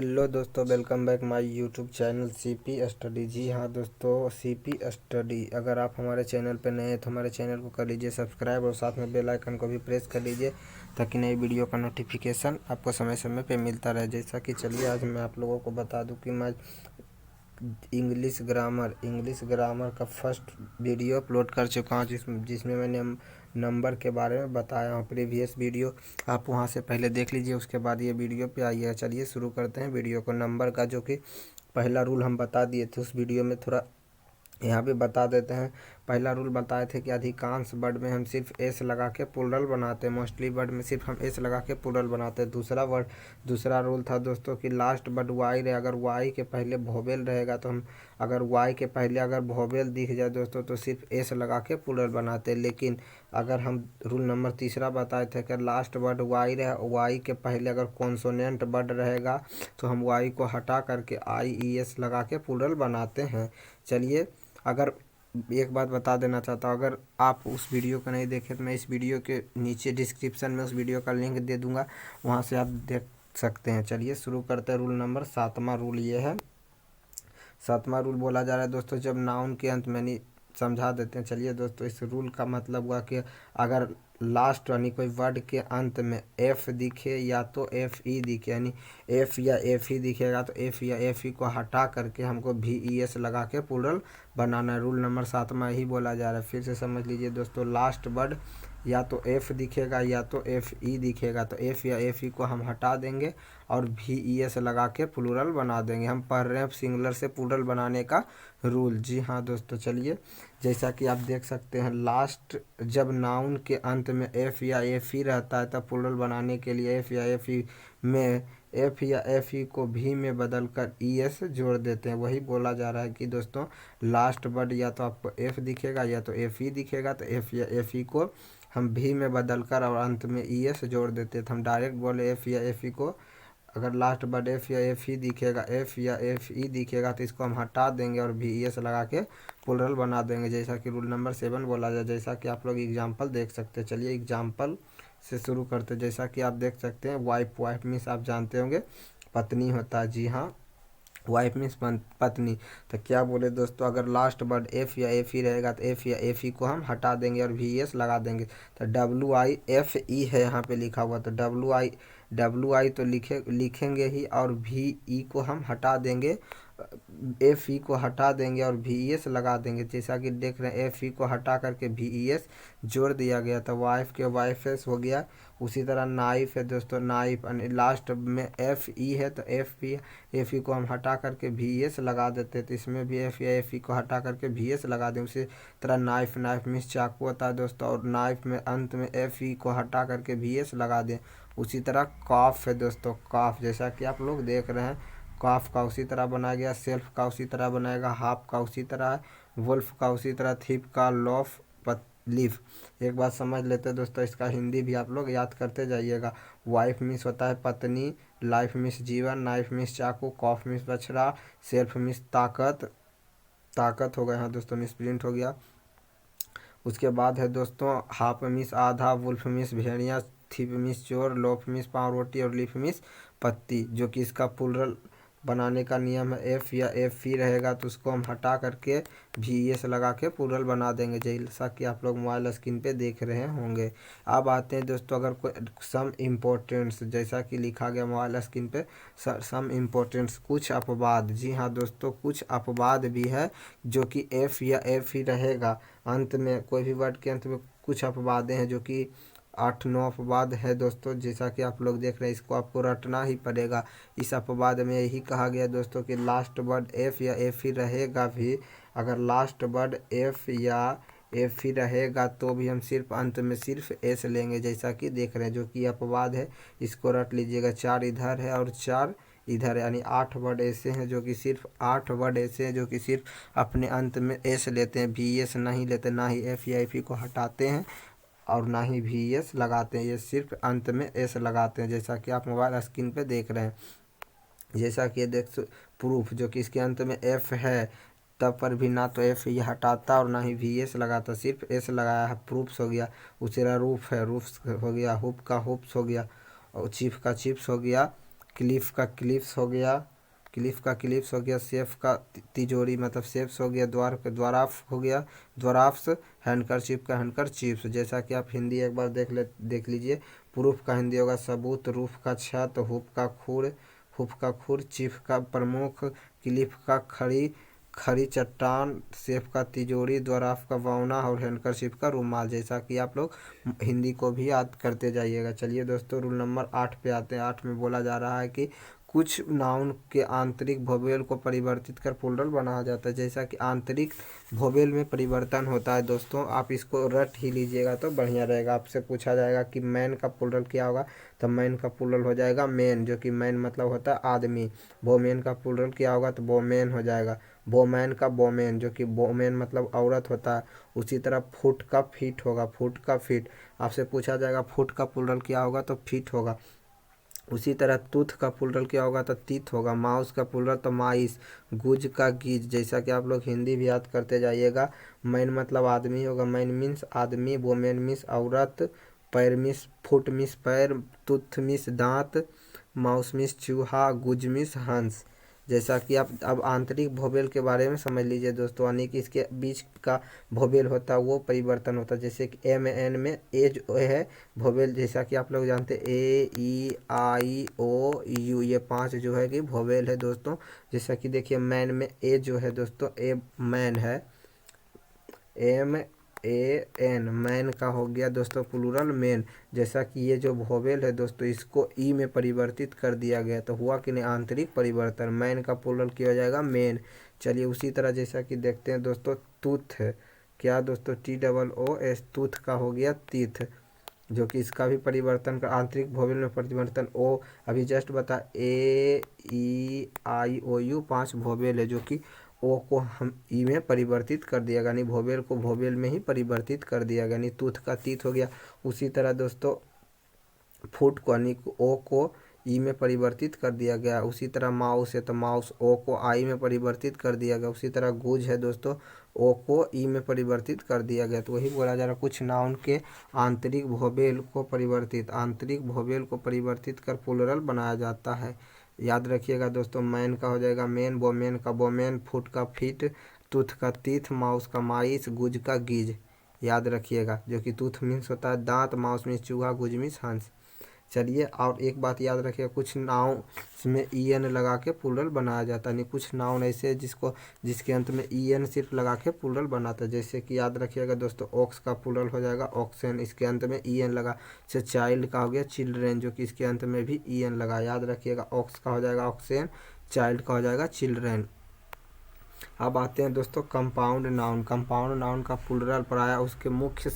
Hello दोस्तों, welcome back my YouTube channel CP study. जी हाँ दोस्तों, सीपी स्टडी। अगर आप हमारे चैनल पर नए हैं तो हमारे चैनल को कर लीजिए सब्सक्राइब और साथ में बेल आइकन को भी प्रेस कर लीजिए ताकि नई वीडियो का नोटिफिकेशन आपको समय समय पे मिलता रहे। जैसा कि चलिए आज मैं आप लोगों को बता दूं कि मैं इंग्लिश ग्रामर का फर्स्ट वीडियो अपलोड कर चुका हूँ जिसमें मैंने नंबर के बारे में बताया हूँ। प्रीवियस वीडियो आप वहाँ से पहले देख लीजिए, उसके बाद ये वीडियो पे आइए। चलिए शुरू करते हैं वीडियो को। नंबर का जो कि पहला रूल हम बता दिए थे उस वीडियो में, थोड़ा यहाँ पे बता देते हैं। पहला रूल बताए थे कि अधिकांश वर्ड में हम सिर्फ एस लगा के प्लूरल बनाते हैं। मोस्टली वर्ड में सिर्फ हम एस लगा के प्लूरल बनाते हैं। दूसरा रूल था दोस्तों कि लास्ट वर्ड वाई रहे, अगर वाई के पहले वोवेल रहेगा तो हम अगर वाई के पहले अगर वोवेल दिख जाए दोस्तों तो सिर्फ एस लगा के प्लूरल बनाते हैं। लेकिन अगर हम रूल नंबर तीसरा बताए थे कि लास्ट वर्ड वाई रहे, वाई के पहले अगर कॉन्सोनेंट वर्ड रहेगा तो हम वाई को हटा करके आई ई एस लगा के प्लूरल बनाते हैं। चलिए, अगर एक बात बता देना चाहता हूँ, अगर आप उस वीडियो को नहीं देखे तो मैं इस वीडियो के नीचे डिस्क्रिप्शन में उस वीडियो का लिंक दे दूंगा, वहाँ से आप देख सकते हैं। चलिए शुरू करते हैं। रूल नंबर सातवां रूल ये है। सातवां रूल बोला जा रहा है दोस्तों, जब नाउन के अंत में नहीं समझा देते हैं। चलिए दोस्तों, इस रूल का मतलब हुआ कि अगर लास्ट यानी कोई वर्ड के अंत में एफ दिखे या तो एफ ई दिखे, यानी एफ या एफ ई दिखेगा तो एफ या एफ ई को हटा करके हमको भी ई एस लगा के प्लूरल बनाना है। रूल नंबर सातवां यही बोला जा रहा है। फिर से समझ लीजिए दोस्तों, लास्ट वर्ड या तो एफ दिखेगा या तो एफ ई दिखेगा तो एफ या एफ ई को हम हटा देंगे और भी ई एस लगा के प्लूरल बना देंगे। हम पढ़ रहे हैं सिंगुलर से प्लूरल बनाने का रूल। जी हाँ दोस्तों, चलिए जैसा कि आप देख सकते हैं, लास्ट जब नाउन के अंत में एफ या एफ ई रहता है तब प्लूरल बनाने के लिए एफ या एफ ई में एफ या एफ ई को भी में बदल कर ई एस जोड़ देते हैं। वही बोला जा रहा है कि दोस्तों लास्ट वर्ड या तो आपको एफ दिखेगा या तो एफ ई दिखेगा तो एफ या एफ ई को हम भी में बदल कर और अंत में ई एस जोड़ देते हैं। तो हम डायरेक्ट बोले एफ या एफ ई को, अगर लास्ट वर्ड एफ या एफ ई दिखेगा, एफ या एफ ई दिखेगा तो इसको हम हटा देंगे और भी ई एस लगा के प्लूरल बना देंगे। जैसा कि रूल नंबर 7 बोला जाए, जैसा कि आप लोग एग्जाम्पल देख सकते हैं। चलिए एग्जाम्पल से शुरू करते हैं। जैसा कि आप देख सकते हैं, वाइफ मीन्स आप जानते होंगे पत्नी होता है। जी हाँ, वाइफ मीन्स पत्नी। तो क्या बोले दोस्तों, अगर लास्ट वर्ड एफ या एफ ई रहेगा तो एफ या एफ ई को हम हटा देंगे और वी एस लगा देंगे। तो डब्ल्यू आई एफ ई है यहाँ पे लिखा हुआ, तो डब्ल्यू आई तो लिखेंगे ही और भी ई को हम हटा देंगे, एफ ई को हटा देंगे और वी एस लगा देंगे। जैसा कि देख रहे हैं, एफ ई को हटा करके वी ई एस जोड़ दिया गया। तो वाइफ के वाइफ एस हो गया। उसी तरह नाइफ है दोस्तों, नाइफ लास्ट में एफ ई है तो एफ ई को हम हटा करके वी एस लगा देते हैं। तो इसमें भी एफ या एफ ई को हटा करके वी एस लगा दें। उसी तरह नाइफ मीन्स चाकू होता है दोस्तों, और नाइफ में अंत में एफ ई को हटा करके वी एस लगा दें। उसी तरह कॉफ है दोस्तों, कॉफ जैसा कि आप लोग देख रहे हैं, कॉफ का उसी तरह बनाया गया। सेल्फ का उसी तरह बनाएगा, हाफ का उसी तरह है, वुल्फ का उसी तरह, थीप का लॉफ लीफ। एक बात समझ लेते हैं दोस्तों, इसका हिंदी भी आप लोग याद करते जाइएगा। वाइफ मीन्स होता है पत्नी, लाइफ मीन्स जीवन, नाइफ मीन्स चाकू, कॉफ मीन्स बछड़ा, सेल्फ मीन्स ताकत हो गया। हाँ दोस्तों, मिस प्रिंट हो गया। उसके बाद है दोस्तों, हाफ मीन्स आधा, वुल्फ मीन्स भेड़िया, थीप मीन्स चोर, लोफ मीन्स पाँव रोटी और लीफ मीन्स पत्ती। जो कि इसका प्लूरल बनाने का नियम है, एफ या एफ ई रहेगा तो उसको हम हटा करके भी एस लगा के प्लूरल बना देंगे, जैसा कि आप लोग मोबाइल स्क्रीन पे देख रहे होंगे। अब आते हैं दोस्तों, अगर कोई सम इम्पोर्टेंट्स जैसा कि लिखा गया मोबाइल स्क्रीन पे, सम इम्पोर्टेंट्स कुछ अपवाद। जी हाँ दोस्तों, कुछ अपवाद भी है जो कि एफ या एफ ई रहेगा अंत में, कोई भी वर्ड के अंत में कुछ अपवादें हैं जो कि 8-9 अपवाद है दोस्तों। जैसा कि आप लोग देख रहे हैं, इसको आपको रटना ही पड़ेगा। इस अपवाद में यही कहा गया दोस्तों कि लास्ट वर्ड एफ या एफ ही रहेगा भी, अगर लास्ट वर्ड एफ या एफ ही रहेगा तो भी हम सिर्फ अंत में सिर्फ एस लेंगे, जैसा कि देख रहे हैं, जो कि अपवाद है। इसको रट लीजिएगा। 4 इधर है और 4 इधर, यानी 8 वर्ड ऐसे हैं जो कि सिर्फ 8 वर्ड ऐसे हैं जो कि सिर्फ अपने अंत में एस लेते हैं, भी एस नहीं लेते, ना ही एफ या एफ ई को हटाते हैं और ना ही भी एस लगाते हैं। ये सिर्फ अंत में एस लगाते हैं, जैसा कि आप मोबाइल स्क्रीन पे देख रहे हैं। जैसा कि देख प्रूफ, जो कि इसके अंत में एफ है तब पर भी ना तो एफ ये हटाता और ना ही वी एस लगाता, सिर्फ एस लगाया है, प्रूफ्स हो गया। उसी तरह रूफ है, रूफ्स हो गया, हुप का हुप्स हो गया, और चिप का चिप्स हो गया, क्लिफ का क्लिप्स हो गया, क्लिफ का क्लिप्स हो गया। सेफ का तिजोरी मतलब सेफ्स हो गया। द्वार का द्वाराफ हो गया, द्वाराफ्स। हैंडकरचीफ का हैंडकरचीफ्स। जैसा कि आप हिंदी एक बार देख लीजिए। प्रूफ का हिंदी होगा सबूत, रूफ का छत, हुप का खुर, चीफ का प्रमुख, क्लिफ का खड़ी खड़ी चट्टान, सेफ का तिजोरी, द्वाराफ का वाउना और हैंडकरचीफ का रुमाल। जैसा कि आप लोग हिंदी को भी याद करते जाइएगा। चलिए दोस्तों रूल नंबर 8 पे आते हैं। 8 में बोला जा रहा है कि कुछ नाउन के आंतरिक वोवेल को परिवर्तित कर प्लूरल बनाया जाता है। जैसा कि आंतरिक वोवेल में परिवर्तन होता है दोस्तों, आप इसको रट ही लीजिएगा तो बढ़िया रहेगा। आपसे पूछा जाएगा कि मैन का प्लूरल क्या होगा, तो मैन का प्लूरल हो जाएगा मेन, जो कि मैन मतलब होता है आदमी। वोमेन का प्लूरल क्या होगा, तो वोमेन हो जाएगा। वोमैन का वोमेन, जो कि वोमेन मतलब औरत होता है। उसी तरह फुट का फीट होगा, फुट का फीट। आपसे पूछा जाएगा फुट का प्लूरल क्या होगा, तो फीट होगा। उसी तरह तूथ का प्लूरल क्या होगा, तो तीत होगा। माउस का प्लूरल तो माइस। गुज का गीज। जैसा कि आप लोग हिंदी भी याद करते जाइएगा। मैन मतलब आदमी होगा, मैन मीन्स आदमी, वोमेन मीन्स औरत, पैर मीन्स फुट मीन्स पैर, तूथ मीन्स दांत, माउस मीन्स चूहा, गुज मीन्स हंस। जैसा कि आप अब आंतरिक वोवेल के बारे में समझ लीजिए दोस्तों, यानी कि इसके बीच का वोवेल होता है वो परिवर्तन होता है। जैसे कि एम एन में ए जो है वोवेल, जैसा कि आप लोग जानते हैं ए ई आई ओ यू, ये 5 जो है कि वोवेल है दोस्तों। जैसा कि देखिए मैन में ए जो है दोस्तों, ए मैन है, एम ए एन, मैन का हो गया दोस्तों प्लूरल मेन। जैसा कि ये जो वोवेल है दोस्तों, इसको ई में परिवर्तित कर दिया गया, तो हुआ कि नहीं आंतरिक परिवर्तन। मैन का प्लूरल क्या हो जाएगा, मेन। चलिए उसी तरह जैसा कि देखते हैं दोस्तों, तूथ है क्या दोस्तों, TOOS, तूथ का हो गया तीथ, जो कि इसका भी परिवर्तन का आंतरिक वोवेल में परिवर्तन। ओ अभी जस्ट बता, ए ई आई ओ यू 5 वोवेल है, जो कि ओ को हम ई में परिवर्तित कर दिया, यानी वोवेल को वोवेल में ही परिवर्तित कर दिया, यानी तूथ का तीत हो गया। उसी तरह दोस्तों फुट को यानी ओ को ई में परिवर्तित कर दिया गया। उसी तरह माउस है तो माउस ओ को आई में परिवर्तित कर दिया गया। उसी तरह गुज है दोस्तों, ओ को ई में परिवर्तित कर दिया गया। तो वही बोला जा रहा, कुछ नाउन के आंतरिक वोवेल को परिवर्तित कर प्लूरल बनाया जाता है। याद रखिएगा दोस्तों, मैन का हो जाएगा मेन, वोमेन का वोमेन, फुट का फीट, तूथ का तीथ, माउस का माइस, गुज का गिज। याद रखिएगा, जो कि तूथ मीन्स होता है दांत, माउस मीन्स चूहा, गुज मीन्स हंस। चलिए और एक बात याद रखिएगा, कुछ नाउन में EN लगा के प्लूरल बनाया जाता है, नहीं कुछ नाउन ऐसे जिसके अंत में EN सिर्फ लगा के प्लूरल बनाता है। जैसे कि याद रखिएगा दोस्तों, ऑक्स का प्लूरल हो जाएगा ऑक्सेन, इसके अंत में EN लगा। जैसे चाइल्ड का हो गया चिल्ड्रेन, जो कि इसके अंत में भी EN लगा। याद रखिएगा, ऑक्स का हो जाएगा ऑक्सेन, चाइल्ड का हो जाएगा चिल्ड्रेन। अब आते हैं दोस्तों कंपाउंड नाउन। कंपाउंड नाउन का प्लूरल प्रायः उसके मुख्य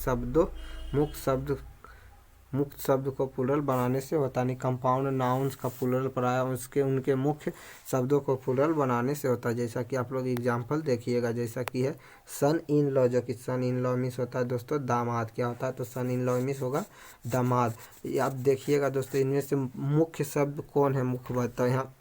शब्द को प्लूरल बनाने से होता है। नहीं कंपाउंड नाउन्स का प्लूरल प्रायः उसके उनके मुख्य शब्दों को प्लूरल बनाने से होता है। जैसा कि आप लोग एग्जांपल देखिएगा, जैसा कि है सन इन लॉ, जो कि सन इन लॉ मीन्स होता है दोस्तों दामाद। क्या होता है, तो सन इन लॉ मीन्स होगा दामाद। आप देखिएगा दोस्तों, इनमें से मुख्य शब्द कौन है, मुख्य बताओ यहाँ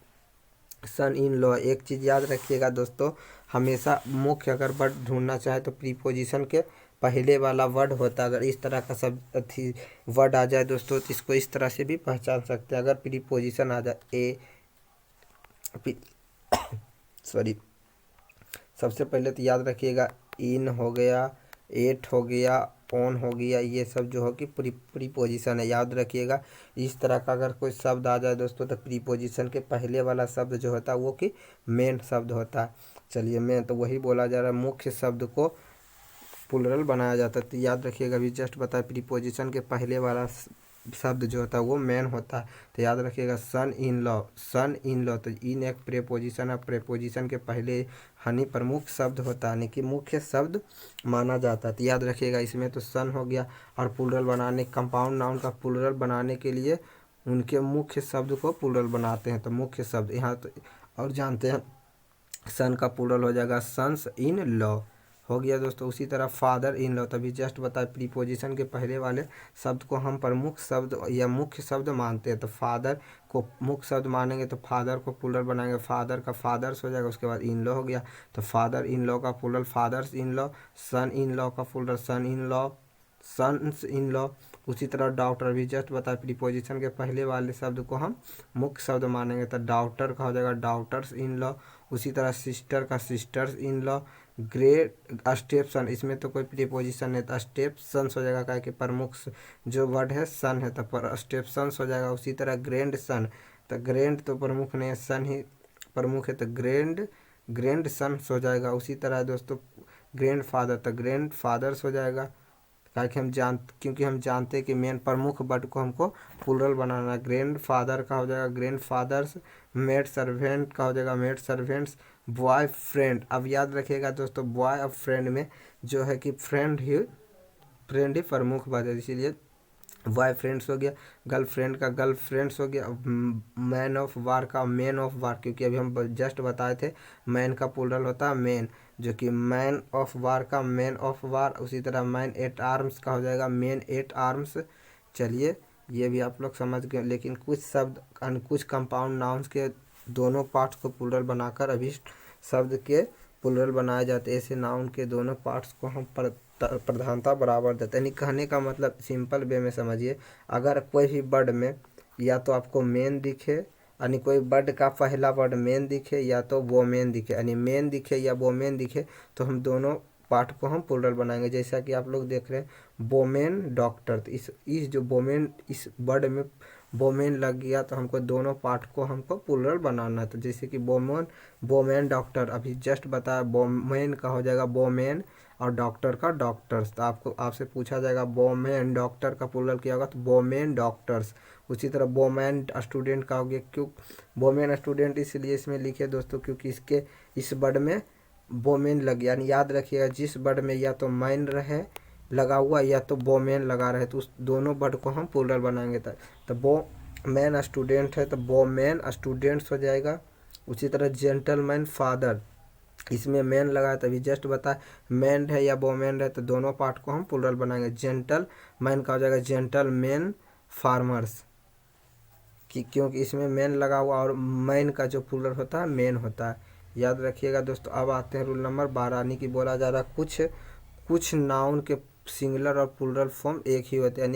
सन इन लॉ। एक चीज़ याद रखिएगा दोस्तों, हमेशा मुख्य अगर वर्ड ढूंढना चाहे तो प्रीपोजिशन के पहले वाला वर्ड होता है। अगर इस तरह का सब अथी वर्ड आ जाए दोस्तों, तो इसको इस तरह से भी पहचान सकते हैं। अगर प्रीपोजिशन आ जाए सॉरी, सबसे पहले तो याद रखिएगा इन हो गया, एट हो गया, ऑन हो गया, ये सब जो हो कि प्रीपोजिशन है। याद रखिएगा, इस तरह का अगर कोई शब्द आ जाए दोस्तों, तो प्रीपोजिशन के पहले वाला शब्द जो होता है वो कि मेन शब्द होता है। चलिए मेन, तो वही बोला जा रहा है मुख्य शब्द को प्लूरल बनाया जाता है। तो याद रखिएगा, अभी जस्ट बताया प्रीपोजिशन के पहले वाला शब्द जो होता है वो मेन होता है। तो याद रखिएगा सन in law, son in law, तो इन एक प्रेपोजिशन है, प्रेपोजिशन के पहले हनी प्रमुख शब्द होता है, यानी कि मुख्य शब्द माना जाता है। तो याद रखिएगा, इसमें तो सन हो गया। और प्लूरल बनाने, कंपाउंड नाउन का प्लूरल बनाने के लिए उनके मुख्य शब्द को प्लूरल बनाते हैं। तो मुख्य शब्द यहाँ तो और जानते हैं, सन का प्लूरल हो जाएगा सन्स इन लॉ, हो गया दोस्तों। उसी तरह फादर इन लॉ, तभी जस्ट बताए प्रीपोजिशन के पहले वाले शब्द को हम प्रमुख शब्द या मुख्य शब्द मानते हैं। तो फादर को मुख्य शब्द मानेंगे तो फादर को प्लूरल बनाएंगे, फादर का फादर्स हो जाएगा। उसके बाद इन लॉ हो गया, तो फादर इन लॉ का plural fathers in law, son in law का plural son in law, sons in law. उसी तरह डॉक्टर भी जस्ट बताया प्रीपोजिशन के पहले वाले शब्द को हम मुख्य शब्द मानेंगे, तो डॉक्टर का हो जाएगा डॉक्टर्स इन लॉ। उसी तरह सिस्टर का सिस्टर्स इन लॉ। ग्रेट स्टेप्सन, इसमें तो कोई प्रीपोजिशन नहीं, तो स्टेप्सन्स हो जाएगा, क्या कि प्रमुख जो वर्ड है सन है, तो पर स्टेप्सन्स हो जाएगा। उसी तरह ग्रैंड सन, तो ग्रैंड तो प्रमुख नहीं है, सन ही प्रमुख है, तो ग्रैंड सन्स हो जाएगा। उसी तरह दोस्तों ग्रैंड फादर, तो ग्रैंड फादर्स हो जाएगा, क्योंकि हम जानते हैं कि मेन प्रमुख वर्ड को हमको प्लूरल बनाना है। ग्रैंड फादर का हो जाएगा ग्रैंड फादर्स। मेड सर्वेंट का हो जाएगा मेड सर्वेंट्स। बॉय फ्रेंड, अब याद रखिएगा दोस्तों, बॉय और फ्रेंड में जो है कि फ्रेंड ही प्रमुख वर्ड है, इसीलिए बॉय फ्रेंड्स हो गया। गर्लफ्रेंड का गर्ल फ्रेंड्स हो गया। मैन ऑफ वार का मैन ऑफ वार, क्योंकि अभी हम जस्ट बताए थे मैन का प्लूरल होता है मैन, जो कि मैन ऑफ वार का मैन ऑफ वार। उसी तरह मैन एट आर्म्स का हो जाएगा मैन एट आर्म्स। चलिए ये भी आप लोग समझ गए, लेकिन कुछ शब्द कुछ कंपाउंड नाउन्स के दोनों पार्ट्स को प्लूरल बनाकर अभिष्ट शब्द के प्लूरल बनाए जाते हैं। ऐसे नाउन के दोनों पार्ट्स को हम प्रधानता बराबर देते हैं। यानी कहने का मतलब सिंपल वे में समझिए, अगर कोई भी वर्ड में या तो आपको मेन दिखे, यानी कोई वर्ड का पहला वर्ड मेन दिखे या तो वो मेन दिखे, यानी मेन दिखे या वो मेन दिखे, तो हम दोनों पार्ट को हम प्लूरल बनाएंगे। जैसा कि आप लोग देख रहे हैं बोमेन डॉक्टर, तो इस जो बोमेन इस वर्ड में बोमेन लग गया, तो हमको दोनों पार्ट को हमको प्लूरल बनाना है। तो जैसे कि बोमेन डॉक्टर, अभी जस्ट बताया बोमेन का हो जाएगा बोमेन और डॉक्टर का डॉक्टर्स। तो आपसे पूछा जाएगा बोमेन डॉक्टर का प्लूरल क्या होगा, तो बोमेन डॉक्टर्स। उसी तरह बोमेन स्टूडेंट का हो गया, क्यों बोमेन स्टूडेंट इसलिए इसमें लिखे दोस्तों क्योंकि इस वर्ड में बोमेन लग गया। यानी याद रखिएगा जिस वर्ड में या तो मैन रहे लगा हुआ या तो बोमेन लगा रहे, तो उस दोनों वर्ड को हम प्लूरल बनाएंगे। तो बो मैन स्टूडेंट है तो बोमेन स्टूडेंट्स हो जाएगा। उसी तरह जेंटलमैन फादर, इसमें मैन लगा है, तभी जस्ट बता मैन है या बोमेन है, तो दोनों पार्ट को हम प्लूरल बनाएंगे। जेंटल मैन का हो जाएगा जेंटल मैन फार्मर्स, क्योंकि इसमें मैन लगा हुआ और मैन का जो प्लूरल होता है मैन होता है। याद रखिएगा दोस्तों। अब आते हैं रूल नंबर 12, यानी कि बोला जा रहा कुछ नाउन के सिंगुलर और प्लूरल फॉर्म एक ही होते हैं,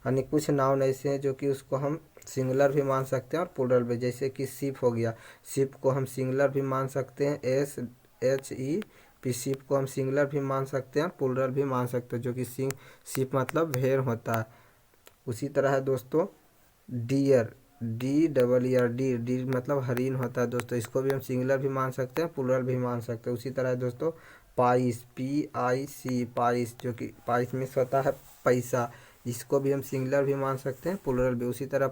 यानी कुछ नाउन ऐसे हैं जो कि उसको हम सिंगुलर भी मान सकते हैं और प्लूरल भी। जैसे कि शिप हो गया, शिप को हम सिंगुलर भी मान सकते हैं SHEP, शिप को हम सिंगुलर भी मान सकते हैं और प्लूरल भी मान सकते हैं, जो कि शिप मतलब भेड़ होता है। उसी तरह है दोस्तों डियर, डी मतलब हरिन होता है दोस्तों, इसको भी हम सिंगुलर भी मान सकते हैं प्लूरल भी मान सकते हैं। उसी तरह है दोस्तों पाइस, PIC पाइस, जो कि पाइस में होता है पैसा, इसको भी हम सिंगुलर भी मान सकते हैं प्लूरल भी। उसी तरह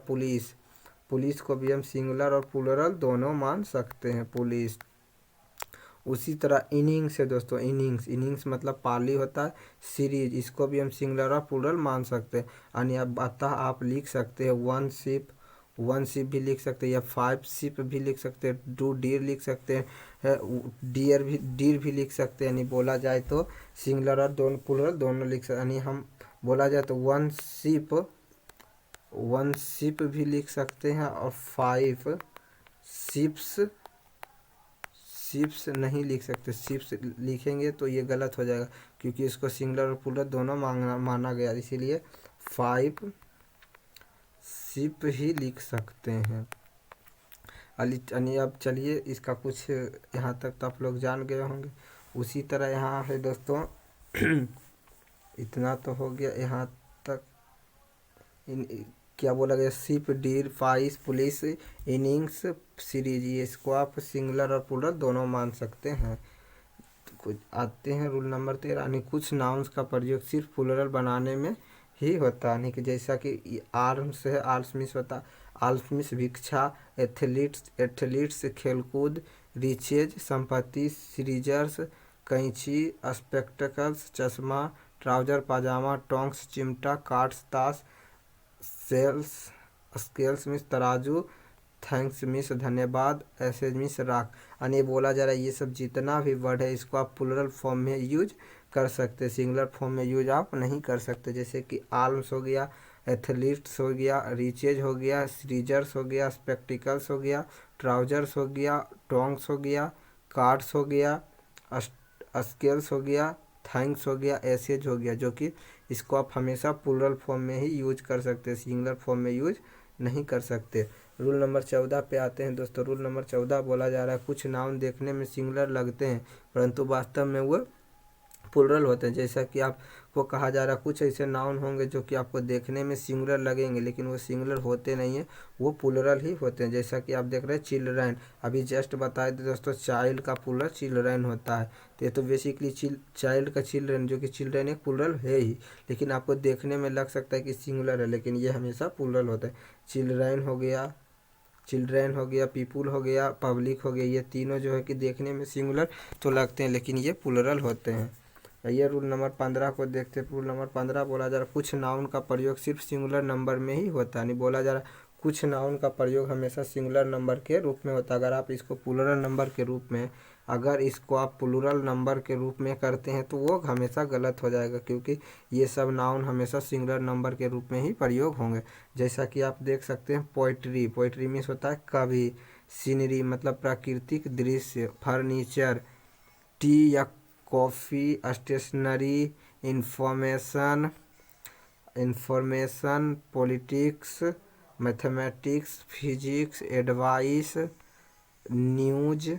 पुलिस को भी हम सिंगुलर और प्लूरल दोनों मान सकते हैं पुलिस। उसी तरह इनिंग्स है दोस्तों, इनिंग्स मतलब पाली होता है। सीरीज, इसको भी हम सिंगुलर और प्लूरल मान सकते हैं। यानी अब अतः आप लिख सकते हैं वन शिप भी लिख सकते हैं, या 5 शिप भी लिख सकते हैं, 2 डीर लिख सकते हैं, डीर भी लिख सकते हैं। यानी बोला जाए तो सिंगुलर और दोनों प्लूरल दोनों लिख सकते, यानी हम बोला जाए तो वन शिप भी लिख सकते हैं और 5 शिप्स नहीं लिख सकते। शिप्स लिखेंगे तो ये गलत हो जाएगा, क्योंकि इसको सिंगुलर और प्लूरल दोनों माना गया, इसीलिए 5 शिप ही लिख सकते हैं। अब चलिए इसका कुछ यहाँ तक तो आप लोग जान गए होंगे। उसी तरह यहाँ है दोस्तों इतना तो हो गया यहाँ तक। क्या बोला गया, ship, deer, price, police, innings, series, ये इसको आप सिंगुलर और प्लूरल दोनों मान सकते हैं। तो कुछ आते हैं रूल नंबर 13, यानी कुछ नाउन्स का प्रयोग सिर्फ प्लूरल बनाने में ही होता है। यानी कि जैसा कि आर्म्स है, आर्म्स होता, आर्म्स भिक्षा, एथलीट्स खेलकूद, रिचेज संपत्ति, सीरीजर्स कैंची, स्पेक्टेकल्स चश्मा, ट्राउजर पाजामा, टोंक्स चिमटा, कार्ड्स ताश, स्केल्स मिस तराजू, थैंक्स मिस धन्यवाद, ऐसे मिस राख। यानी बोला जा रहा है ये सब जितना भी वर्ड है इसको आप प्लूरल फॉर्म में यूज कर सकते, सिंगुलर फॉर्म में यूज आप नहीं कर सकते। जैसे कि आर्म्स हो गया, एथलीट्स हो गया, रिचेज हो गया, सीजर्स हो गया, स्पेक्टिकल्स हो गया, ट्राउजर्स हो गया, टोंग्स हो गया, कार्ड्स हो गया, स्केल्स हो गया, थैंक्स हो गया, एसेज हो गया, जो कि इसको आप हमेशा प्लूरल फॉर्म में ही यूज कर सकते हैं, सिंगुलर फॉर्म में यूज नहीं कर सकते। रूल नंबर 14 पे आते हैं दोस्तों। रूल नंबर 14 बोला जा रहा है कुछ नाउन देखने में सिंगुलर लगते हैं परंतु वास्तव में वो प्लूरल होते हैं। जैसा कि आपको कहा जा रहा है कुछ ऐसे नाउन होंगे जो कि आपको देखने में सिंगुलर लगेंगे लेकिन वो सिंगुलर होते नहीं हैं, वो प्लूरल ही होते हैं। जैसा कि आप देख रहे हैं चिल्ड्रन, अभी जस्ट बताए थे दोस्तों चाइल्ड का प्लूरल चिल्ड्रन होता है। तो ये तो बेसिकली चाइल्ड का चिल्ड्रन, जो कि चिल्ड्रन एक प्लूरल है ही, लेकिन आपको देखने में लग सकता है कि सिंगुलर है लेकिन ये हमेशा प्लूरल होता है। चिल्ड्रन हो गया, चिल्ड्रन हो गया, पीपुल हो गया, पब्लिक हो गया, ये तीनों जो है कि देखने में सिंगुलर तो लगते हैं लेकिन ये प्लूरल होते हैं। ये रूल नंबर 15 को देखते हैं। रूल नंबर 15 बोला जा रहा है कुछ नाउन का प्रयोग सिर्फ सिंगुलर नंबर में ही होता है। नहीं, बोला जा रहा है कुछ नाउन का प्रयोग हमेशा सिंगुलर नंबर के रूप में होता है। अगर आप इसको प्लूरल नंबर के रूप में, अगर इसको आप प्लूरल नंबर के रूप में करते हैं तो वो हमेशा गलत हो जाएगा, क्योंकि ये सब नाउन हमेशा सिंगुलर नंबर के रूप में ही प्रयोग होंगे। जैसा कि आप देख सकते हैं पोइट्री, पोइट्री मीन्स होता है कवि, सीनरी मतलब प्राकृतिक दृश्य, फर्नीचर, टी या coffee, stationery, information, politics, mathematics, physics, advice, news,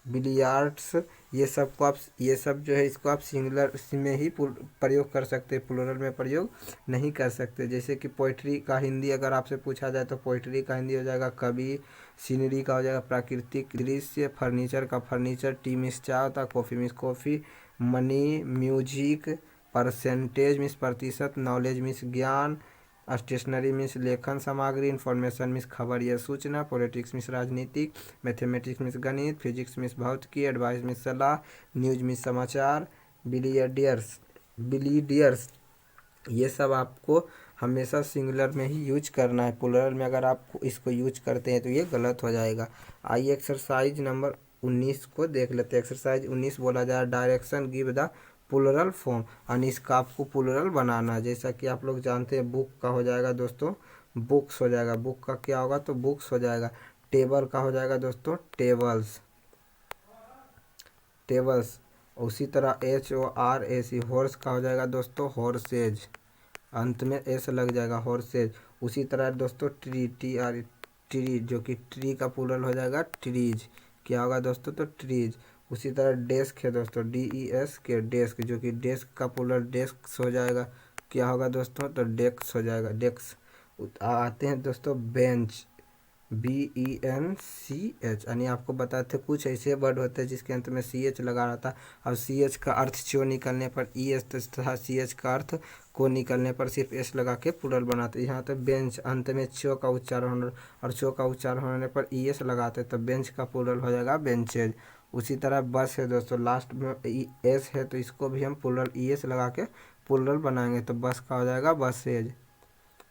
billiards, ये सब जो है इसको आप सिंगुलर में ही प्रयोग कर सकते हैं, प्लूरल में प्रयोग नहीं कर सकते। जैसे कि पोइट्री का हिंदी अगर आपसे पूछा जाए तो पोइट्री का हिंदी हो जाएगा कवि, सीनरी का हो जाएगा प्राकृतिक दृश्य, फर्नीचर का फर्नीचर, टी मीन्स चाय होता है, coffee means coffee, money music, percentage means प्रतिशत, नॉलेज मीन्स ज्ञान, स्टेशनरी मीन्स लेखन सामग्री, इंफॉर्मेशन मीन्स खबर या सूचना, पॉलिटिक्स मीन्स राजनीतिक, मैथमेटिक्स मीन्स गणित, फिजिक्स मीन्स भौतिकी, एडवाइस मीन्स सलाह, न्यूज मीन्स समाचार, बिलीडियर्स, ये सब आपको हमेशा सिंगुलर में ही यूज करना है। प्लूरल में अगर आप इसको यूज करते हैं तो ये गलत हो जाएगा। आइए एक्सरसाइज नंबर 19 को देख लेते हैं। एक्सरसाइज 19 बोला जा रहा है direction give the plural form, यानी इसका आपको प्लूरल बनाना है। जैसा कि आप लोग जानते हैं बुक का हो जाएगा दोस्तों बुक्स हो जाएगा, बुक का क्या होगा तो बुक्स हो जाएगा। टेबल का हो जाएगा दोस्तों टेबल्स, टेबल्स। उसी तरह HORSE हॉर्स का हो जाएगा दोस्तों हॉर्सेज, अंत में एस लग जाएगा हॉर्सेज। उसी तरह दोस्तों ट्री, जो कि ट्री का प्लूरल हो जाएगा ट्रीज, क्या होगा दोस्तों तो ट्रीज। उसी तरह डेस्क है दोस्तों DES के डेस्क, जो कि डेस्क का प्लूरल डेस्क हो जाएगा, क्या होगा दोस्तों तो डेस्क हो जाएगा डेस्क। आते हैं दोस्तों बेंच, BENCH, यानी आपको बताए थे कुछ ऐसे वर्ड होते हैं जिसके अंत में CH लगा रहा था और CH का अर्थ चो निकलने पर ES तथा CH का अर्थ को निकलने पर सिर्फ S लगा के प्लूरल बनाते। यहाँ तो बेंच अंत में चो का उच्चारण और चो का उच्चारण होने पर ES लगाते तो बेंच का प्लूरल हो जाएगा बेंचेज। उसी तरह बस है दोस्तों लास्ट में S है तो इसको भी हम प्लूरल ES लगा के प्लूरल बनाएंगे तो बस का हो जाएगा बसेज।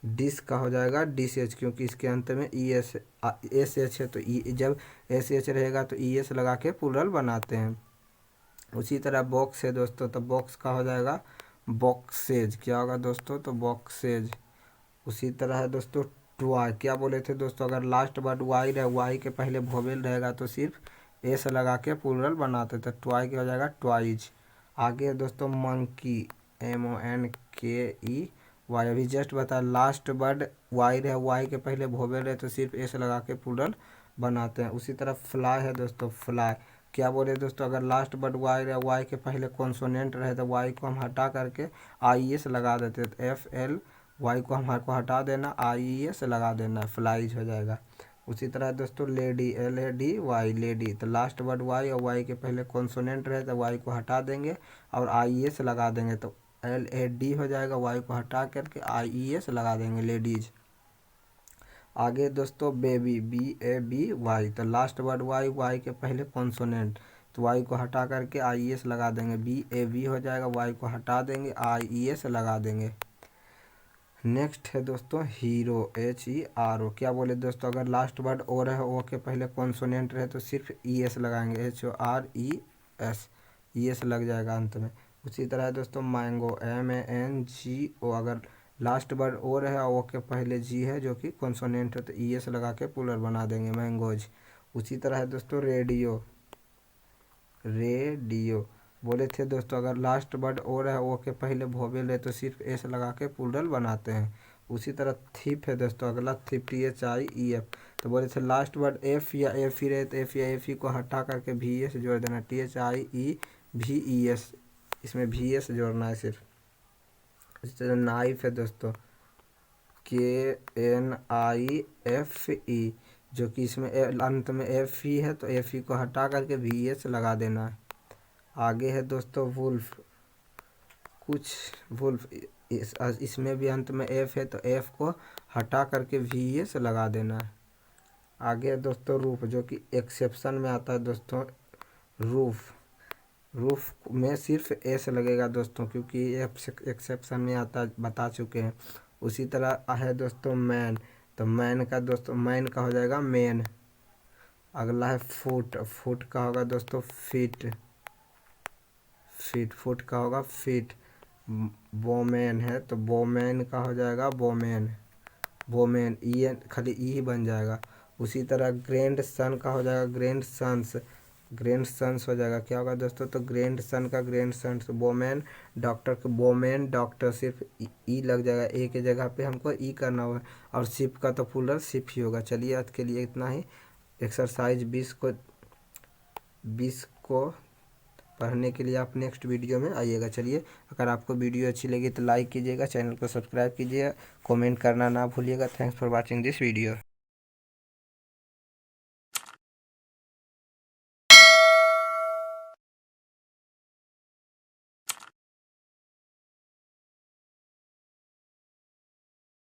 डिश का हो जाएगा डिशेज, क्योंकि इसके अंत में SH है तो जब SH रहेगा तो ES लगा के प्लूरल बनाते हैं। उसी तरह बॉक्स है दोस्तों तो बॉक्स का हो जाएगा बॉक्सेज, क्या होगा दोस्तों तो बॉक्सेज। उसी तरह है दोस्तों टॉय, क्या बोले थे दोस्तों अगर लास्ट वर्ड वाई रहे, वाई के पहले वोवेल रहेगा तो सिर्फ एस लगा के प्लूरल बनाते थे, टॉय क्या हो जाएगा टॉयज। आगे है दोस्तों मंकी, MONKEY, वाई अभी जस्ट बता लास्ट वर्ड वाई रहे, वाई के पहले वोवेल रहे तो सिर्फ एस लगा के प्लूरल बनाते हैं। उसी तरह फ्लाई है दोस्तों फ्लाई, क्या बोले दोस्तों अगर लास्ट वर्ड वाई रहे, वाई के पहले कॉन्सोनेंट रहे तो वाई को हम हटा करके IES लगा देते तो FL, वाई को हमको हटा देना IES लगा देना फ्लाइज हो जाएगा। उसी तरह दोस्तों लेडी, LADY लेडी, तो लास्ट वर्ड वाई और वाई के पहले कॉन्सोनेंट रहे तो वाई को हटा देंगे और IES लगा देंगे तो LAD हो जाएगा, वाई को हटा करके IES लगा देंगे लेडीज। आगे दोस्तों बेबी, BABY, तो लास्ट वर्ड वाई, वाई के पहले कॉन्सोनेंट तो वाई को हटा करके IES लगा देंगे, BAB हो जाएगा, वाई को हटा देंगे IES लगा देंगे। नेक्स्ट है दोस्तों हीरो, HERO, क्या बोले दोस्तों अगर लास्ट वर्ड ओ रहे, ओ के पहले कॉन्सोनेंट रहे तो सिर्फ ES लगाएंगे, HORES, ES लग जाएगा अंत में। उसी तरह है दोस्तों मैंगो, MANGO, अगर लास्ट वर्ड ओ रहे ओ के पहले जी है जो कि कॉन्सोनेंट है तो ES लगा के प्लूरल बना देंगे मैंगोज। उसी तरह है दोस्तों रेडियो, बोले थे दोस्तों अगर लास्ट वर्ड और है ओ के पहले वोवेल है तो सिर्फ एस लगा के प्लूरल बनाते हैं। उसी तरह थिप है दोस्तों, अगला थिप THIEF। तो बोले थे लास्ट वर्ड एफ या एफ ही रहे तो एफ या एफ ही को हटा करके VS जोड़ देना, THIEVES, इसमें VS जोड़ना है सिर्फ। इसी तरह नाइफ है दोस्तों, KNIFE, जो कि इसमें अंत में एफ ही है तो एफ ही को हटा करके VS लगा देना है। आगे है दोस्तों वुल्फ, वुल्फ, इसमें भी अंत में एफ है तो एफ को हटा करके VS लगा देना है। आगे है दोस्तों रूफ, जो कि एक्सेप्शन में आता है दोस्तों। रूफ में सिर्फ एस लगेगा दोस्तों, क्योंकि एक्सेप्शन में आता बता चुके हैं। उसी तरह है दोस्तों मैन, तो मैन का दोस्तों मैन का हो जाएगा मेन। अगला है फुट का होगा दोस्तों फुट का होगा फिट। बोमैन है तो बोमैन का हो जाएगा बोमैन, ई खाली ई ही बन जाएगा। उसी तरह ग्रैंड सन का हो जाएगा ग्रैंड सन्स हो जाएगा। क्या होगा दोस्तों, तो ग्रैंड सन का ग्रैंड सन्स। बोमैन डॉक्टर का बोमैन डॉक्टर, सिर्फ ई लग जाएगा, ए के जगह पे हमको ई करना होगा। और शिप का तो प्लूरल शिप ही होगा। चलिए आज के लिए इतना ही। एक्सरसाइज 20 को पढ़ने के लिए आप नेक्स्ट वीडियो में आइएगा। चलिए, अगर आपको वीडियो अच्छी लगी तो लाइक कीजिएगा, चैनल को सब्सक्राइब कीजिएगा, कमेंट करना ना भूलिएगा। Thanks for watching this video.